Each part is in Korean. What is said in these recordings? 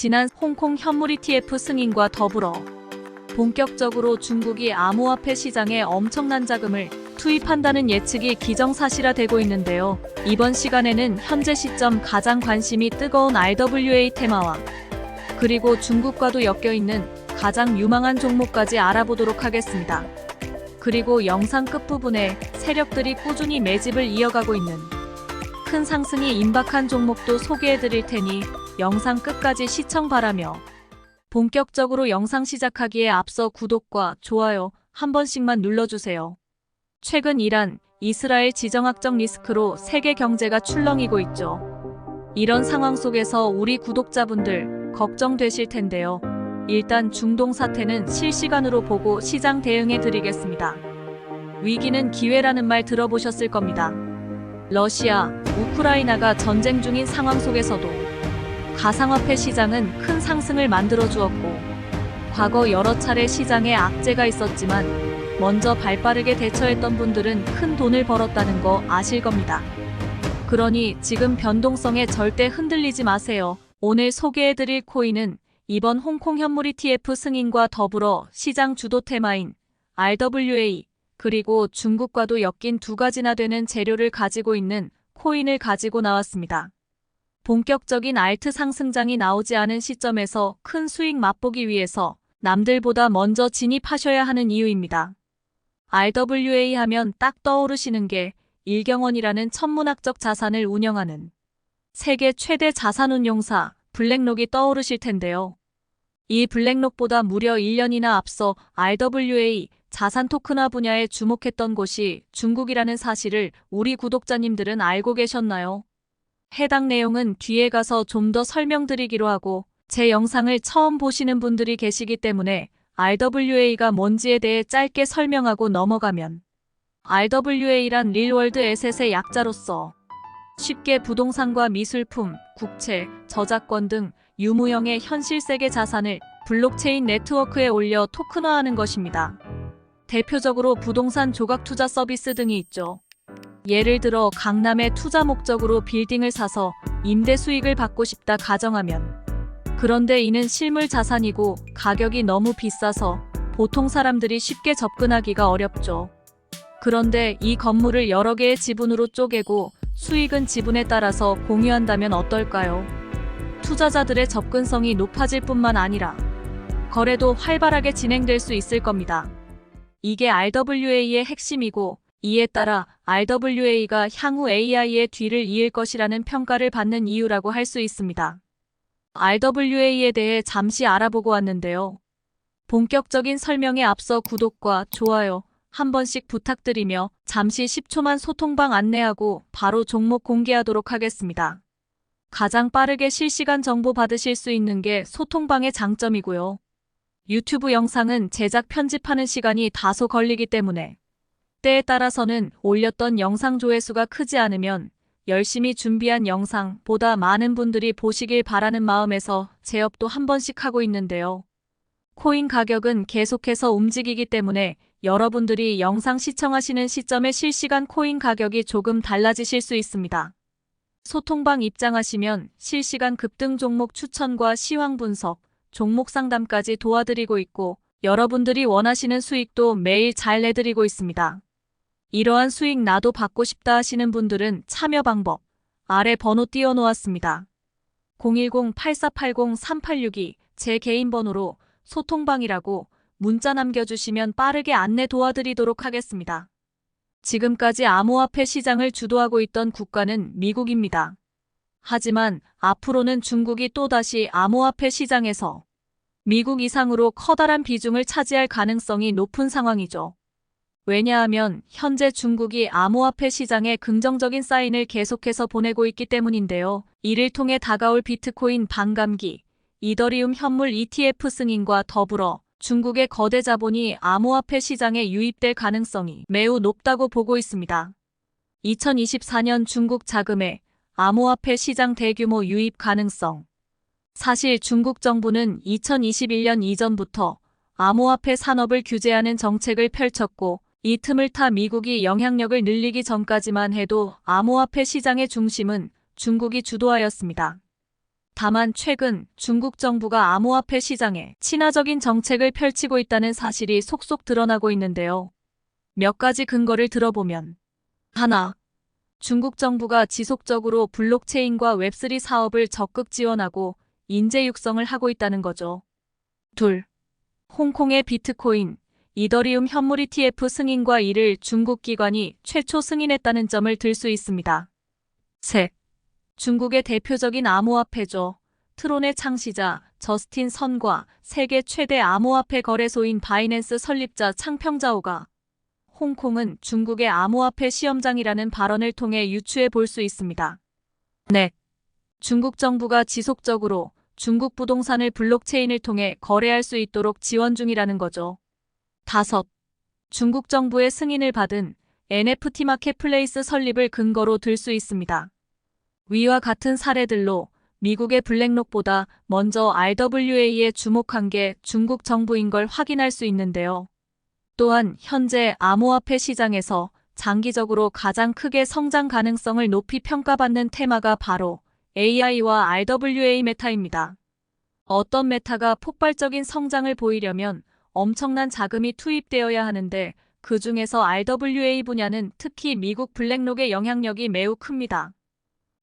지난 홍콩 현물 ETF 승인과 더불어 본격적으로 중국이 암호화폐 시장에 엄청난 자금을 투입한다는 예측이 기정사실화되고 있는데요. 이번 시간에는 현재 시점 가장 관심이 뜨거운 RWA 테마와 그리고 중국과도 엮여있는 가장 유망한 종목까지 알아보도록 하겠습니다. 그리고 영상 끝부분에 세력들이 꾸준히 매집을 이어가고 있는 큰 상승이 임박한 종목도 소개해드릴 테니 영상 끝까지 시청 바라며 본격적으로 영상 시작하기에 앞서 구독과 좋아요 한 번씩만 눌러주세요. 최근 이란, 이스라엘 지정학적 리스크로 세계 경제가 출렁이고 있죠. 이런 상황 속에서 우리 구독자분들 걱정되실 텐데요. 일단 중동 사태는 실시간으로 보고 시장 대응해 드리겠습니다. 위기는 기회라는 말 들어보셨을 겁니다. 러시아, 우크라이나가 전쟁 중인 상황 속에서도 가상화폐 시장은 큰 상승을 만들어 주었고, 과거 여러 차례 시장에 악재가 있었지만 먼저 발빠르게 대처했던 분들은 큰 돈을 벌었다는 거 아실 겁니다. 그러니 지금 변동성에 절대 흔들리지 마세요. 오늘 소개해드릴 코인은 이번 홍콩 현물 ETF 승인과 더불어 시장 주도 테마인 RWA 그리고 중국과도 엮인 두 가지나 되는 재료를 가지고 있는 코인을 가지고 나왔습니다. 본격적인 알트 상승장이 나오지 않은 시점에서 큰 수익 맛보기 위해서 남들보다 먼저 진입하셔야 하는 이유입니다. RWA 하면 딱 떠오르시는 게 일경원이라는 천문학적 자산을 운영하는 세계 최대 자산운용사 블랙록이 떠오르실 텐데요. 이 블랙록보다 무려 1년이나 앞서 RWA 자산 토큰화 분야에 주목했던 곳이 중국이라는 사실을 우리 구독자님들은 알고 계셨나요? 해당 내용은 뒤에 가서 좀 더 설명드리기로 하고, 제 영상을 처음 보시는 분들이 계시기 때문에 RWA가 뭔지에 대해 짧게 설명하고 넘어가면, RWA란 릴월드 에셋의 약자로서 쉽게 부동산과 미술품, 국채, 저작권 등 유무형의 현실 세계 자산을 블록체인 네트워크에 올려 토큰화하는 것입니다. 대표적으로 부동산 조각 투자 서비스 등이 있죠. 예를 들어 강남에 투자 목적으로 빌딩을 사서 임대 수익을 받고 싶다 가정하면, 그런데 이는 실물 자산이고 가격이 너무 비싸서 보통 사람들이 쉽게 접근하기가 어렵죠. 그런데 이 건물을 여러 개의 지분으로 쪼개고 수익은 지분에 따라서 공유한다면 어떨까요? 투자자들의 접근성이 높아질 뿐만 아니라 거래도 활발하게 진행될 수 있을 겁니다. 이게 RWA의 핵심이고, 이에 따라 RWA가 향후 AI의 뒤를 이을 것이라는 평가를 받는 이유라고 할 수 있습니다. RWA에 대해 잠시 알아보고 왔는데요. 본격적인 설명에 앞서 구독과 좋아요 한 번씩 부탁드리며 잠시 10초만 소통방 안내하고 바로 종목 공개하도록 하겠습니다. 가장 빠르게 실시간 정보 받으실 수 있는 게 소통방의 장점이고요. 유튜브 영상은 제작 편집하는 시간이 다소 걸리기 때문에 때에 따라서는 올렸던 영상 조회수가 크지 않으면 열심히 준비한 영상보다 많은 분들이 보시길 바라는 마음에서 재업도 한 번씩 하고 있는데요. 코인 가격은 계속해서 움직이기 때문에 여러분들이 영상 시청하시는 시점의 실시간 코인 가격이 조금 달라지실 수 있습니다. 소통방 입장하시면 실시간 급등 종목 추천과 시황 분석, 종목 상담까지 도와드리고 있고, 여러분들이 원하시는 수익도 매일 잘 내드리고 있습니다. 이러한 수익 나도 받고 싶다 하시는 분들은 참여 방법 아래 번호 띄워놓았습니다. 010-8480-3862 제 개인 번호로 소통방이라고 문자 남겨주시면 빠르게 안내 도와드리도록 하겠습니다. 지금까지 암호화폐 시장을 주도하고 있던 국가는 미국입니다. 하지만 앞으로는 중국이 또다시 암호화폐 시장에서 미국 이상으로 커다란 비중을 차지할 가능성이 높은 상황이죠. 왜냐하면 현재 중국이 암호화폐 시장에 긍정적인 사인을 계속해서 보내고 있기 때문인데요. 이를 통해 다가올 비트코인 반감기, 이더리움 현물 ETF 승인과 더불어 중국의 거대 자본이 암호화폐 시장에 유입될 가능성이 매우 높다고 보고 있습니다. 2024년 중국 자금의 암호화폐 시장 대규모 유입 가능성. 사실 중국 정부는 2021년 이전부터 암호화폐 산업을 규제하는 정책을 펼쳤고, 이 틈을 타 미국이 영향력을 늘리기 전까지만 해도 암호화폐 시장의 중심은 중국이 주도하였습니다. 다만 최근 중국 정부가 암호화폐 시장에 친화적인 정책을 펼치고 있다는 사실이 속속 드러나고 있는데요. 몇 가지 근거를 들어보면 하나, 중국 정부가 지속적으로 블록체인과 웹3 사업을 적극 지원하고 인재 육성을 하고 있다는 거죠. 둘, 홍콩의 비트코인, 이더리움 현물 ETF 승인과 이를 중국 기관이 최초 승인했다는 점을 들 수 있습니다. 셋, 중국의 대표적인 암호화폐죠. 트론의 창시자 저스틴 선과 세계 최대 암호화폐 거래소인 바이낸스 설립자 창평자오가 홍콩은 중국의 암호화폐 시험장이라는 발언을 통해 유추해 볼 수 있습니다. 넷, 중국 정부가 지속적으로 중국 부동산을 블록체인을 통해 거래할 수 있도록 지원 중이라는 거죠. 다섯, 중국 정부의 승인을 받은 NFT 마켓플레이스 설립을 근거로 들 수 있습니다. 위와 같은 사례들로 미국의 블랙록보다 먼저 RWA에 주목한 게 중국 정부인 걸 확인할 수 있는데요. 또한 현재 암호화폐 시장에서 장기적으로 가장 크게 성장 가능성을 높이 평가받는 테마가 바로 AI와 RWA 메타입니다. 어떤 메타가 폭발적인 성장을 보이려면 엄청난 자금이 투입되어야 하는데 그 중에서 RWA 분야는 특히 미국 블랙록의 영향력이 매우 큽니다.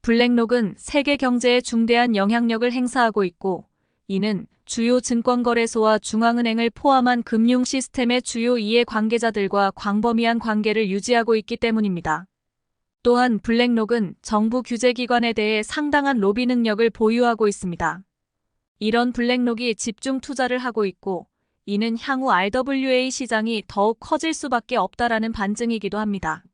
블랙록은 세계 경제에 중대한 영향력을 행사하고 있고 이는 주요 증권거래소와 중앙은행을 포함한 금융 시스템의 주요 이해 관계자들과 광범위한 관계를 유지하고 있기 때문입니다. 또한 블랙록은 정부 규제기관에 대해 상당한 로비 능력을 보유하고 있습니다. 이런 블랙록이 집중 투자를 하고 있고 이는 향후 RWA 시장이 더욱 커질 수밖에 없다라는 반증이기도 합니다.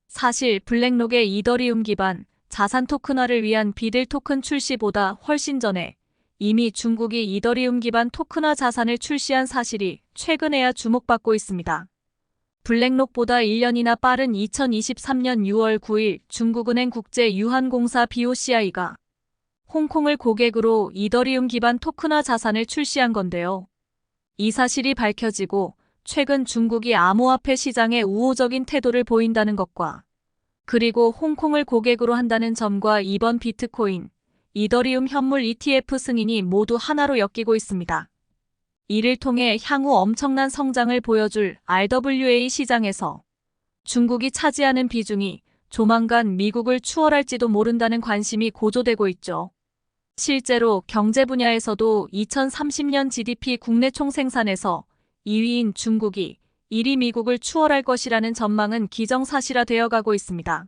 사실 블랙록의 이더리움 기반 자산 토큰화를 위한 비들 토큰 출시보다 훨씬 전에 이미 중국이 이더리움 기반 토큰화 자산을 출시한 사실이 최근에야 주목받고 있습니다. 블랙록보다 1년이나 빠른 2023년 6월 9일 중국은행 국제유한공사 BOCI가 홍콩을 고객으로 이더리움 기반 토큰화 자산을 출시한 건데요. 이 사실이 밝혀지고 최근 중국이 암호화폐 시장에 우호적인 태도를 보인다는 것과 그리고 홍콩을 고객으로 한다는 점과 이번 비트코인, 이더리움 현물 ETF 승인이 모두 하나로 엮이고 있습니다. 이를 통해 향후 엄청난 성장을 보여줄 RWA 시장에서 중국이 차지하는 비중이 조만간 미국을 추월할지도 모른다는 관심이 고조되고 있죠. 실제로 경제 분야에서도 2030년 GDP 국내 총생산에서 2위인 중국이 1위 미국을 추월할 것이라는 전망은 기정사실화되어 가고 있습니다.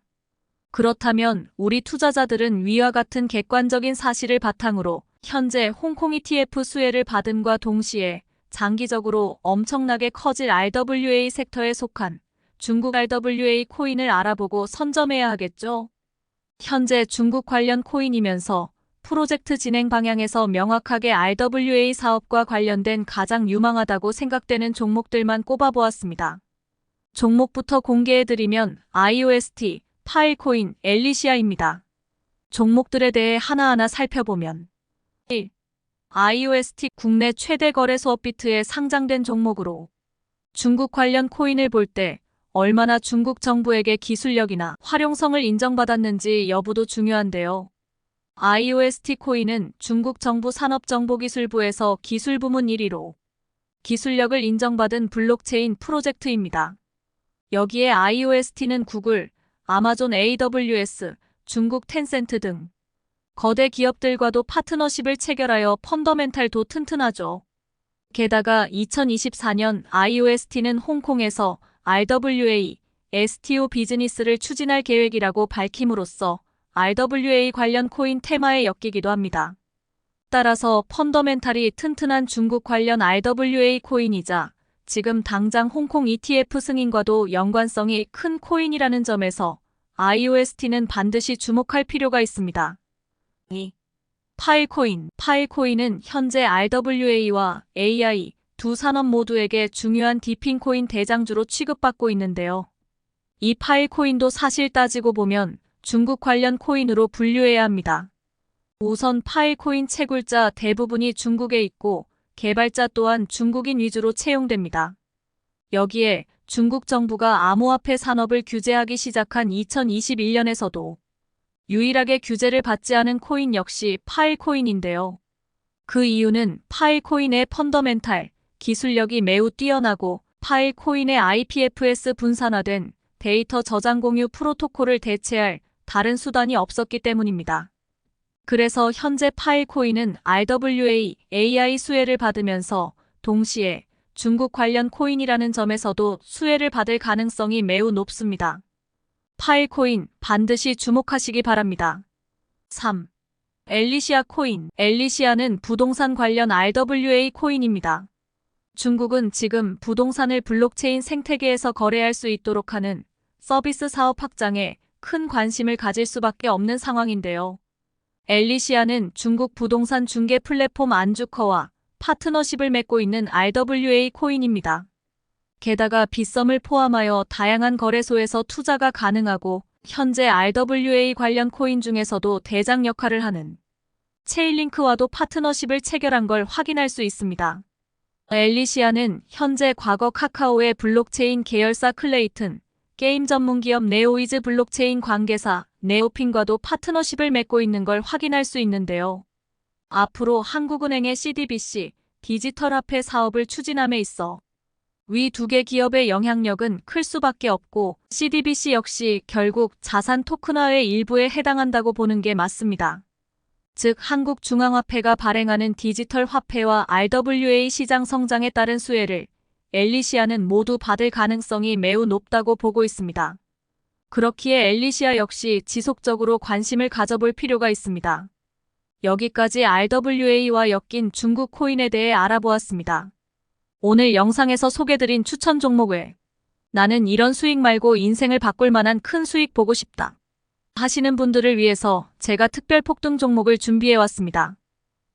그렇다면 우리 투자자들은 위와 같은 객관적인 사실을 바탕으로 현재 홍콩 ETF 수혜를 받음과 동시에 장기적으로 엄청나게 커질 RWA 섹터에 속한 중국 RWA 코인을 알아보고 선점해야 하겠죠. 현재 중국 관련 코인이면서 프로젝트 진행 방향에서 명확하게 RWA 사업과 관련된 가장 유망하다고 생각되는 종목들만 꼽아보았습니다. 종목부터 공개해드리면 IOST, 파일코인, 엘리시아입니다. 종목들에 대해 하나하나 살펴보면 1. IOST 국내 최대 거래소 업비트에 상장된 종목으로 중국 관련 코인을 볼 때 얼마나 중국 정부에게 기술력이나 활용성을 인정받았는지 여부도 중요한데요. IOST 코인은 중국 정부 산업정보기술부에서 기술부문 1위로 기술력을 인정받은 블록체인 프로젝트입니다. 여기에 IOST는 구글, 아마존 AWS, 중국 텐센트 등 거대 기업들과도 파트너십을 체결하여 펀더멘탈도 튼튼하죠. 게다가 2024년 IOST는 홍콩에서 RWA, STO 비즈니스를 추진할 계획이라고 밝힘으로써 RWA 관련 코인 테마에 엮이기도 합니다. 따라서 펀더멘탈이 튼튼한 중국 관련 RWA 코인이자 지금 당장 홍콩 ETF 승인과도 연관성이 큰 코인이라는 점에서 IOST는 반드시 주목할 필요가 있습니다. 2. 파일코인. 파일코인은 현재 RWA와 AI 두 산업 모두에게 중요한 디핑 코인 대장주로 취급받고 있는데요. 이 파일코인도 사실 따지고 보면 중국 관련 코인으로 분류해야 합니다. 우선 파일코인 채굴자 대부분이 중국에 있고 개발자 또한 중국인 위주로 채용됩니다. 여기에 중국 정부가 암호화폐 산업을 규제하기 시작한 2021년에서도 유일하게 규제를 받지 않은 코인 역시 파일코인인데요. 그 이유는 파일코인의 펀더멘탈, 기술력이 매우 뛰어나고 파일코인의 IPFS 분산화된 데이터 저장 공유 프로토콜을 대체할 다른 수단이 없었기 때문입니다. 그래서 현재 파일코인은 RWA, AI 수혜를 받으면서 동시에 중국 관련 코인이라는 점에서도 수혜를 받을 가능성이 매우 높습니다. 파일코인 반드시 주목하시기 바랍니다. 3. 엘리시아 코인. 엘리시아는 부동산 관련 RWA 코인입니다. 중국은 지금 부동산을 블록체인 생태계에서 거래할 수 있도록 하는 서비스 사업 확장에 큰 관심을 가질 수밖에 없는 상황인데요. 엘리시아는 중국 부동산 중개 플랫폼 안주커와 파트너십을 맺고 있는 RWA 코인입니다. 게다가 빗썸을 포함하여 다양한 거래소에서 투자가 가능하고 현재 RWA 관련 코인 중에서도 대장 역할을 하는 체인링크와도 파트너십을 체결한 걸 확인할 수 있습니다. 엘리시아는 현재 과거 카카오의 블록체인 계열사 클레이튼, 게임 전문 기업 네오이즈 블록체인 관계사 네오핀과도 파트너십을 맺고 있는 걸 확인할 수 있는데요. 앞으로 한국은행의 CDBC, 디지털화폐 사업을 추진함에 있어 위 두 개 기업의 영향력은 클 수밖에 없고 CDBC 역시 결국 자산 토큰화의 일부에 해당한다고 보는 게 맞습니다. 즉 한국중앙화폐가 발행하는 디지털 화폐와 RWA 시장 성장에 따른 수혜를 엘리시아는 모두 받을 가능성이 매우 높다고 보고 있습니다. 그렇기에 엘리시아 역시 지속적으로 관심을 가져볼 필요가 있습니다. 여기까지 RWA와 엮인 중국 코인에 대해 알아보았습니다. 오늘 영상에서 소개드린 추천 종목 외에 나는 이런 수익 말고 인생을 바꿀 만한 큰 수익 보고 싶다 하시는 분들을 위해서 제가 특별 폭등 종목을 준비해왔습니다.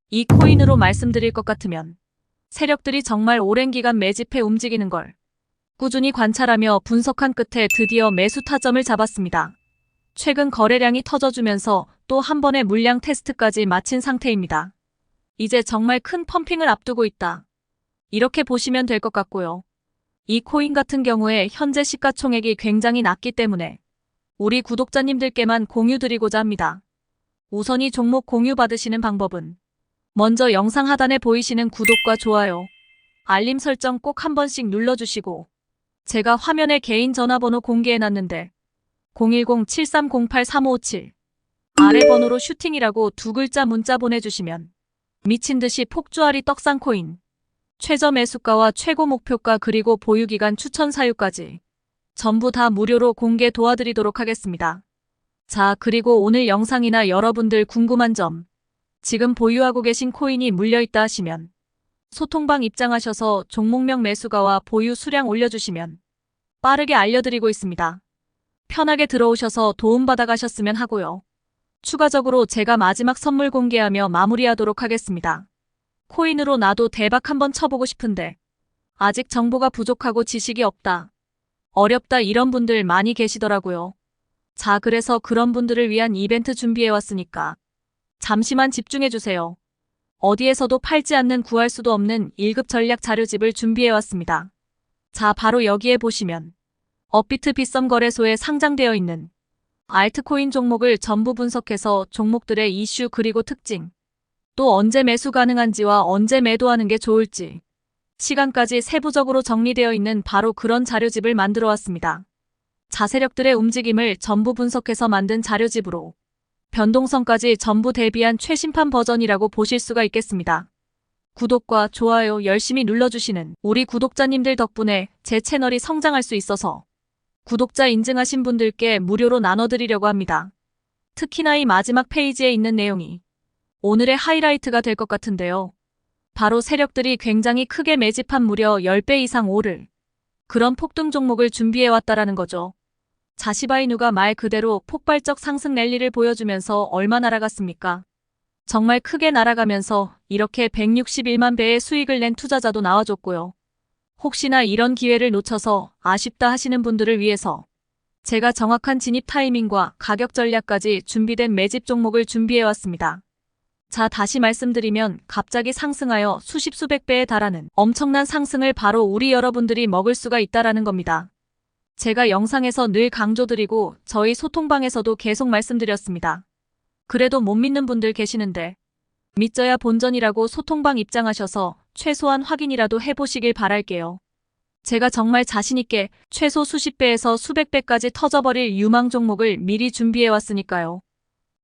이 코인으로 말씀드릴 것 같으면 세력들이 정말 오랜 기간 매집해 움직이는 걸 꾸준히 관찰하며 분석한 끝에 드디어 매수 타점을 잡았습니다. 최근 거래량이 터져주면서 또 한 번의 물량 테스트까지 마친 상태입니다. 이제 정말 큰 펌핑을 앞두고 있다. 이렇게 보시면 될 것 같고요. 이 코인 같은 경우에 현재 시가총액이 굉장히 낮기 때문에 우리 구독자님들께만 공유드리고자 합니다. 우선 이 종목 공유 받으시는 방법은 먼저 영상 하단에 보이시는 구독과 좋아요, 알림 설정 꼭 한 번씩 눌러주시고 제가 화면에 개인 전화번호 공개해놨는데 010-7308-3557 아래 번호로 슈팅이라고 두 글자 문자 보내주시면 미친듯이 폭주알이 떡상코인 최저 매수가와 최고 목표가 그리고 보유기간 추천 사유까지 전부 다 무료로 공개 도와드리도록 하겠습니다. 자, 그리고 오늘 영상이나 여러분들 궁금한 점, 지금 보유하고 계신 코인이 물려있다 하시면 소통방 입장하셔서 종목명 매수가와 보유 수량 올려주시면 빠르게 알려드리고 있습니다. 편하게 들어오셔서 도움받아 가셨으면 하고요. 추가적으로 제가 마지막 선물 공개하며 마무리하도록 하겠습니다. 코인으로 나도 대박 한번 쳐보고 싶은데 아직 정보가 부족하고 지식이 없다, 어렵다 이런 분들 많이 계시더라고요. 자, 그래서 그런 분들을 위한 이벤트 준비해왔으니까 잠시만 집중해주세요. 어디에서도 팔지 않는 구할 수도 없는 1급 전략 자료집을 준비해왔습니다. 자, 바로 여기에 보시면 업비트 빗썸 거래소에 상장되어 있는 알트코인 종목을 전부 분석해서 종목들의 이슈 그리고 특징, 또 언제 매수 가능한지와 언제 매도하는 게 좋을지, 시간까지 세부적으로 정리되어 있는 바로 그런 자료집을 만들어 왔습니다. 자세력들의 움직임을 전부 분석해서 만든 자료집으로 변동성까지 전부 대비한 최신판 버전이라고 보실 수가 있겠습니다. 구독과 좋아요 열심히 눌러주시는 우리 구독자님들 덕분에 제 채널이 성장할 수 있어서 구독자 인증하신 분들께 무료로 나눠드리려고 합니다. 특히나 이 마지막 페이지에 있는 내용이 오늘의 하이라이트가 될 것 같은데요. 바로 세력들이 굉장히 크게 매집한 무려 10배 이상 오를 그런 폭등 종목을 준비해왔다라는 거죠. 자시바이누가 말 그대로 폭발적 상승 랠리를 보여주면서 얼마 날아갔습니까? 정말 크게 날아가면서 이렇게 161만 배의 수익을 낸 투자자도 나와줬고요. 혹시나 이런 기회를 놓쳐서 아쉽다 하시는 분들을 위해서 제가 정확한 진입 타이밍과 가격 전략까지 준비된 매집 종목을 준비해왔습니다. 자, 다시 말씀드리면 갑자기 상승하여 수십 수백 배에 달하는 엄청난 상승을 바로 우리 여러분들이 먹을 수가 있다라는 겁니다. 제가 영상에서 늘 강조드리고 저희 소통방에서도 계속 말씀드렸습니다. 그래도 못 믿는 분들 계시는데 믿져야 본전이라고 소통방 입장하셔서 최소한 확인이라도 해보시길 바랄게요. 제가 정말 자신있게 최소 수십 배에서 수백 배까지 터져버릴 유망 종목을 미리 준비해왔으니까요.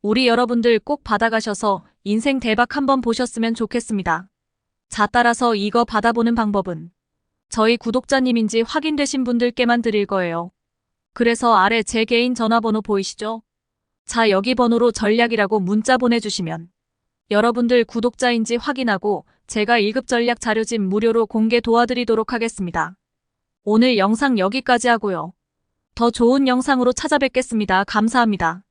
우리 여러분들 꼭 받아가셔서 인생 대박 한번 보셨으면 좋겠습니다. 자, 따라서 이거 받아보는 방법은 저희 구독자님인지 확인되신 분들께만 드릴 거예요. 그래서 아래 제 개인 전화번호 보이시죠? 자, 여기 번호로 전략이라고 문자 보내주시면 여러분들 구독자인지 확인하고 제가 1급 전략 자료집 무료로 공개 도와드리도록 하겠습니다. 오늘 영상 여기까지 하고요. 더 좋은 영상으로 찾아뵙겠습니다. 감사합니다.